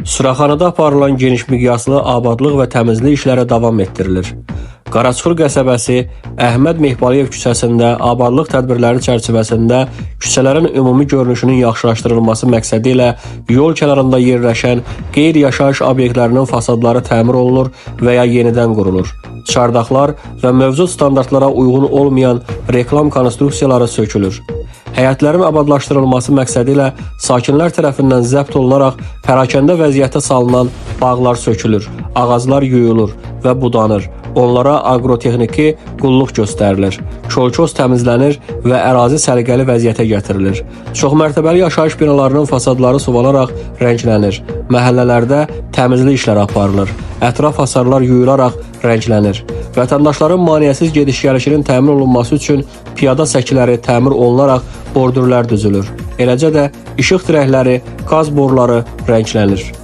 Suraxanada aparılan geniş miqyaslı abadlıq və təmizlik işləri davam etdirilir. Qaraçuxur qəsəbəsi Əhməd Mehbaliyev küçəsində abadlıq tədbirləri çərçivəsində küçələrin ümumi görünüşünün yaxşılaşdırılması məqsədi ilə yol kənarında yerləşən qeyri-yaşayış obyektlərinin fasadları təmir olunur və ya yenidən qurulur. Çardaqlar və mövcud standartlara uyğun olmayan reklam konstruksiyaları sökülür. Həyətlərin abadlaşdırılması məqsədi ilə sakinlər tərəfindən zəbt olunaraq pərakəndə vəziyyətə salınan bağlar sökülür, ağaclar yuyulur və budanır. Onlara aqrotexniki qulluq göstərilir. Çol-ços təmizlənir və ərazi səliqəli vəziyyətə gətirilir. Çoxmərtəbəli yaşayış binalarının fasadları suvalaraq rənglənir. Məhəllələrdə təmizlik işləri aparılır. Ətraf hasarlar yuyularaq rənglənir. Vətəndaşların maneəsiz gediş-gəlişinin təmin olunması üçün piyada səkiləri təmir olunaraq bordürlər düzülür. Eləcə də işıq dirəkləri, qaz boruları rənglənir.